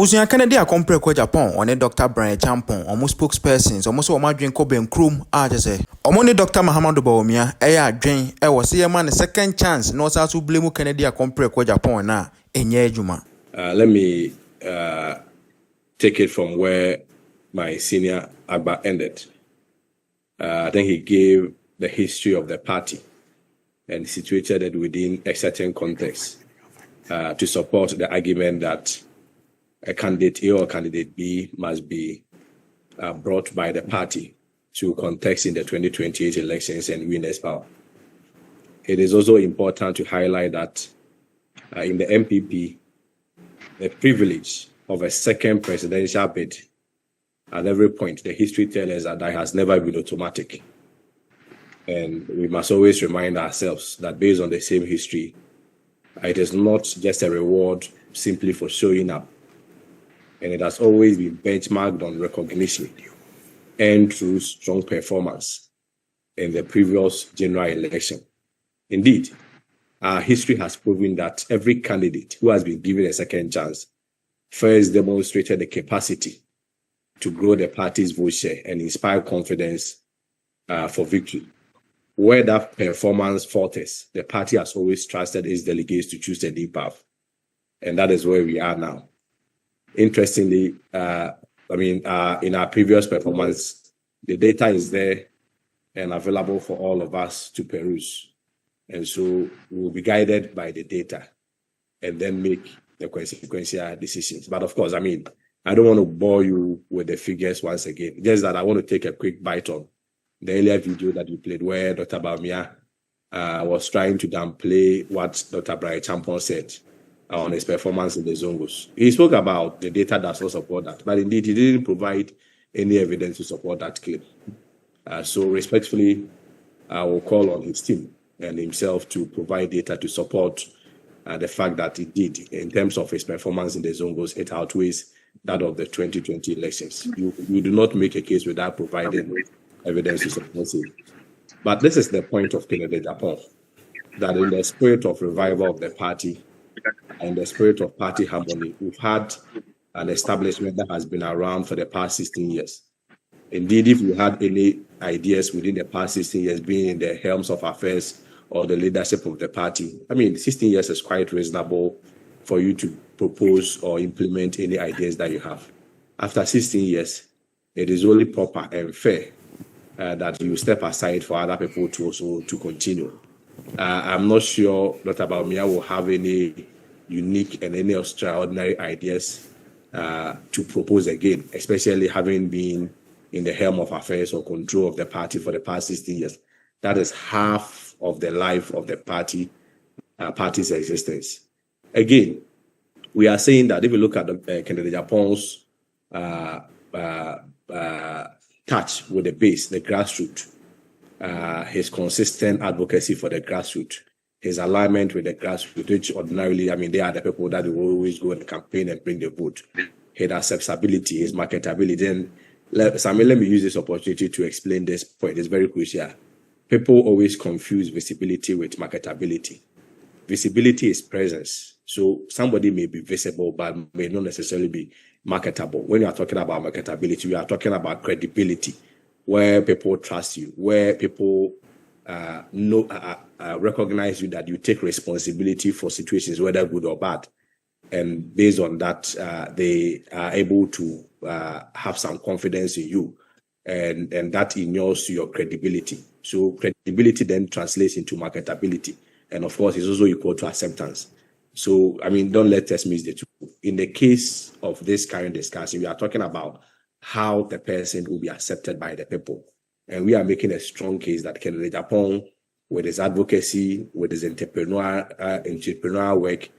Abusuya Kennedy akompre kwa Japan one Dr. Bryan Champon omo spokespersons omo so omadwen ko benkrum a jese omo ne Dr. Bawumia eya adwen e wo se yema ne second chance no sa to blame Kennedy akompre kwa Japan na enye adwuma. Let me take it from where my senior Agba ended. I think he gave the history of the party and situated it within a certain context to support the argument that a candidate A or candidate B must be brought by the party to contest in the 2028 elections and win as power. It is also important to highlight that in the MPP, the privilege of a second presidential bid at every point, the history tells us that has never been automatic. And we must always remind ourselves that based on the same history, it is not just a reward simply for showing up. And it has always been benchmarked on recognition and through strong performance in the previous general election. Indeed, our history has proven that every candidate who has been given a second chance first demonstrated the capacity to grow the party's vote share and inspire confidence for victory. Where that performance falters, the party has always trusted its delegates to choose a new path. And that is where we are now. Interestingly, in our previous performance, the data is there and available for all of us to peruse. And so we'll be guided by the data and then make the consequential decisions. But of course, I don't want to bore you with the figures once again. Just that I want to take a quick bite on the earlier video that you played where Dr. Bawumia was trying to downplay what Dr. Bryan Champon said on his performance in the Zongos. He spoke about the data does not support that, but indeed he didn't provide any evidence to support that claim. So respectfully, I will call on his team and himself to provide data to support the fact that indeed, in terms of his performance in the Zongos, it outweighs that of the 2020 elections. You do not make a case without providing evidence to support it. But this is the point of Kennedy Japan, that in the spirit of revival of the party and the spirit of party harmony, we've had an establishment that has been around for the past 16 years. Indeed, if you had any ideas within the past 16 years being in the helms of affairs or the leadership of the party, 16 years is quite reasonable for you to propose or implement any ideas that you have. After 16 years, it is only proper and fair that you step aside for other people to also to continue. I'm not sure Dr. Bawumia will have any unique and any extraordinary ideas to propose again, especially having been in the helm of affairs or control of the party for the past 16 years. That is half of the life of the party's existence. Again, we are saying that if you look at Kennedy Japan's touch with the base, the grassroots, his consistent advocacy for the grassroots, his alignment with the grassroots, which ordinarily, they are the people that will always go and campaign and bring the vote. His acceptability, his marketability. And let me use this opportunity to explain this point. It's very crucial. People always confuse visibility with marketability. Visibility is presence. So somebody may be visible, but may not necessarily be marketable. When you are talking about marketability, we are talking about credibility, where people trust you, where people recognize you, that you take responsibility for situations, whether good or bad. And based on that, they are able to have some confidence in you. And that inures to your credibility. So credibility then translates into marketability. And of course, it's also equal to acceptance. So, don't let us miss the two. In the case of this current discussion, we are talking about how the person will be accepted by the people. And we are making a strong case that Kennedy Japan, with his advocacy, with his entrepreneurial work,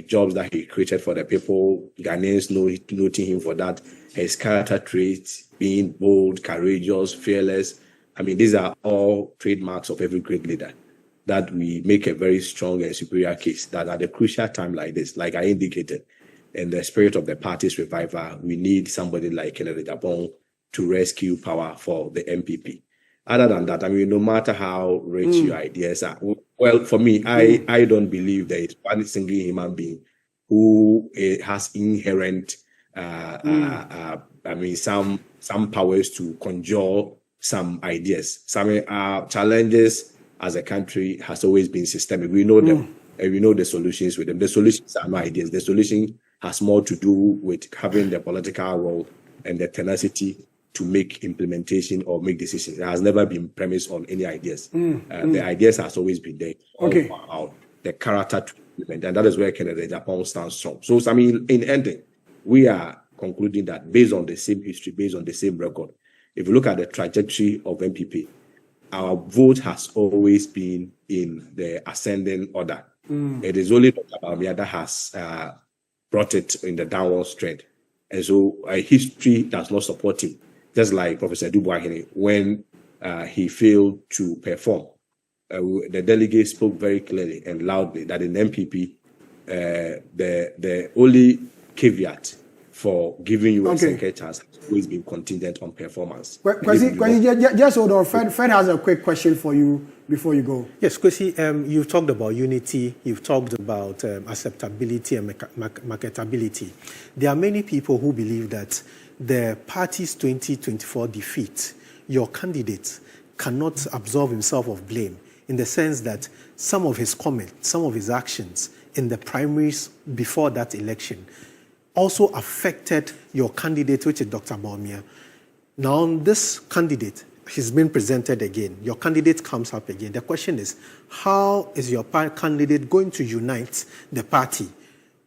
jobs that he created for the people, Ghanaians noting him for that, his character traits, being bold, courageous, fearless. These are all trademarks of every great leader, that we make a very strong and superior case that at a crucial time like this, like I indicated, in the spirit of the party's revival, we need somebody like Kennedy Japan to rescue power for the MPP. Other than that, no matter how rich your ideas are, well, for me, I don't believe there is one single human being who has inherent some powers to conjure some ideas. Some challenges as a country has always been systemic. We know them, and we know the solutions with them. The solutions are not ideas. The solution has more to do with having the political will and the tenacity to make implementation or make decisions. It has never been premised on any ideas. The ideas has always been there. Okay. About the character to implement, and that is where Canada Japan stands strong. So, I mean, in ending, we are concluding that based on the same history, based on the same record, if you look at the trajectory of MPP, our vote has always been in the ascending order. It is only Dr. Bawumia that has brought it in the downward trend. And so history does not support him. Just like Professor Dubois, when he failed to perform, the delegates spoke very clearly and loudly that in MPP, the only caveat for giving you a second chance has always been contingent on performance. Just hold on. Fred has a quick question for you before you go. Yes, Kofi, you've talked about unity, you've talked about acceptability and marketability. There are many people who believe that the party's 2024 defeat, your candidate cannot absolve himself of blame in the sense that some of his comments, some of his actions in the primaries before that election also affected your candidate, which is Dr. Bawumia. Now, this candidate has been presented again. Your candidate comes up again. The question is, how is your candidate going to unite the party?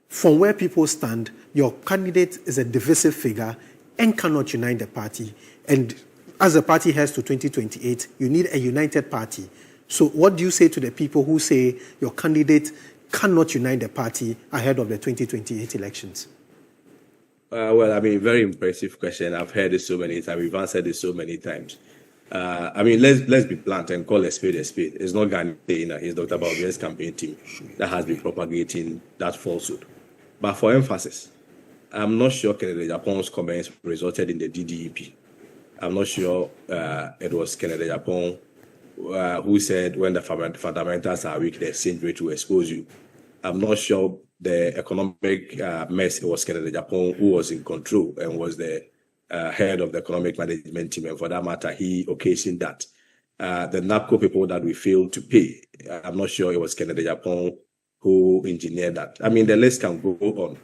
From where people stand, your candidate is a divisive figure and cannot unite the party. And as the party heads to 2028, you need a united party. So what do you say to the people who say your candidate cannot unite the party ahead of the 2028 elections? Well, I mean, very impressive question. I've heard it so many times. We've answered it so many times. I mean, let's be blunt and call a spade a spade. It's not Ghana, it's Dr. Bawumia's campaign team that has been propagating that falsehood. But for emphasis, I'm not sure Canada Japan's comments resulted in the DDEP. I'm not sure it was Canada Japan who said when the fundamentals are weak, the exchange rate will expose you. I'm not sure the economic mess, it was Canada Japan who was in control and was the head of the economic management team. And for that matter, he occasioned that. The NAPCO people that we failed to pay, I'm not sure it was Canada Japan who engineered that. I mean, the list can go on.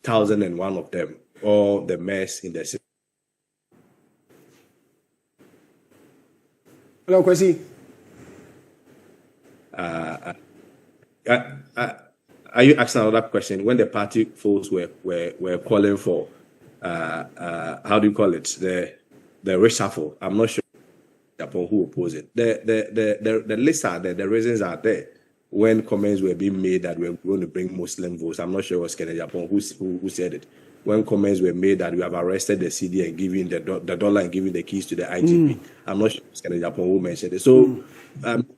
1,001 of them, all the mess in the system. Hello, Kwesi. Are you asking another question? When the party folks were calling for, how do you call it, the reshuffle? I'm not sure who opposed it. The lists are there, the reasons are there. When comments were being made that we're going to bring Muslim votes, I'm not sure it was Kennedy Japan who said it. When comments were made that we have arrested the CD and giving the dollar and giving the keys to the IGP, I'm not sure it was Kennedy Japan who mentioned it. So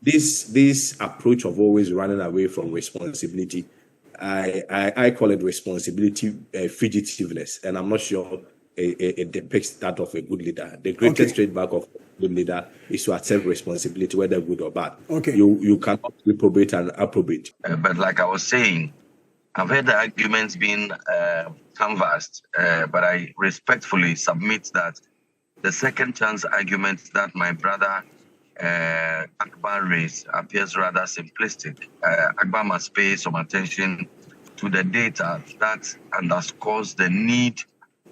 this approach of always running away from responsibility, I call it responsibility fugitiveness, and I'm not sure it depicts that of a good leader. The greatest trademark of a good leader is to accept responsibility, whether good or bad. Okay. You cannot reprobate and approbate. But like I was saying, I've heard the arguments being canvassed, but I respectfully submit that the second chance argument that my brother Akbar raised appears rather simplistic. Akbar must pay some attention to the data that underscores the need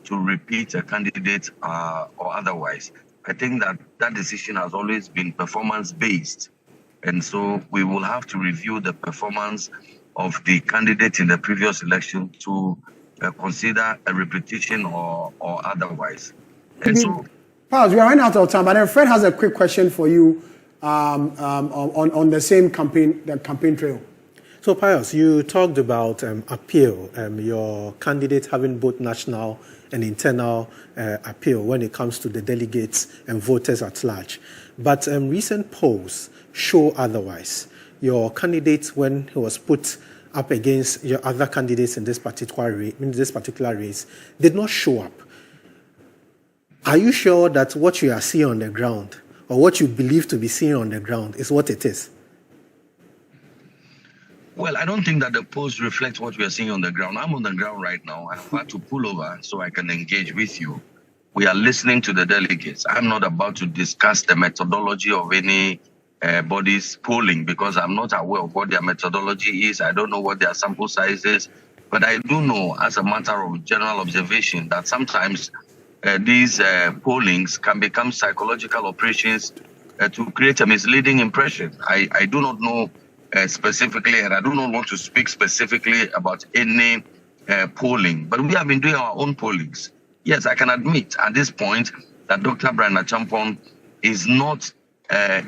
to repeat a candidate or otherwise. I think that decision has always been performance-based. And so we will have to review the performance of the candidate in the previous election to consider a repetition or otherwise. And so, Paz, we are running out of time, but then Fred has a quick question for you on the same campaign, the campaign trail. So, Pius, you talked about appeal, your candidate having both national and internal appeal when it comes to the delegates and voters at large. But recent polls show otherwise. Your candidate, when he was put up against your other candidates in this particular race, did not show up. Are you sure that what you are seeing on the ground, or what you believe to be seeing on the ground, is what it is? Well, I don't think that the polls reflect what we are seeing on the ground. I'm on the ground right now. I've had to pull over so I can engage with you. We are listening to the delegates. I'm not about to discuss the methodology of any body's polling because I'm not aware of what their methodology is. I don't know what their sample size is. But I do know, as a matter of general observation, that sometimes these pollings can become psychological operations to create a misleading impression. I do not know specifically, and I do not want to speak specifically about any polling, but we have been doing our own pollings. Yes, I can admit at this point that Dr. Bryan Agyapong is not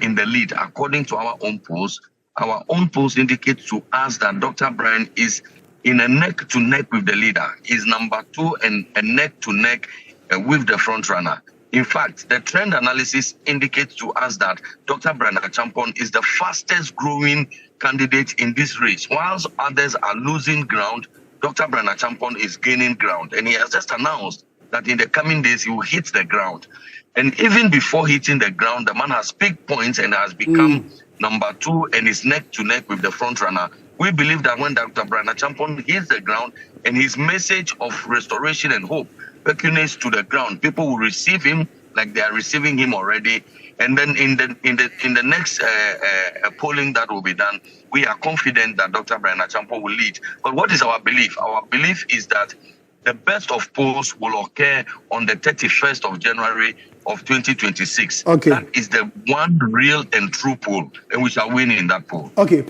in the lead. According to our own polls indicate to us that Dr. Bryan is in a neck-to-neck with the leader. Is number 2 and a neck-to-neck with the front runner. In fact, the trend analysis indicates to us that Dr. Bryan Agyapong is the fastest growing candidate in this race. Whilst others are losing ground, Dr. Bryan Agyapong is gaining ground. And he has just announced that in the coming days, he will hit the ground. And even before hitting the ground, the man has picked points and has become number 2 and is neck to neck with the front runner. We believe that when Dr. Bryan Agyapong hits the ground and his message of restoration and hope percolates to the ground, people will receive him like they are receiving him already. And then in the next polling that will be done, we are confident that Dr. Bryan Agyapong will lead. But what is our belief? Our belief is that the best of polls will occur on the 31st of January of 2026. Okay. That is the one real and true poll, and we shall win in that poll. Okay.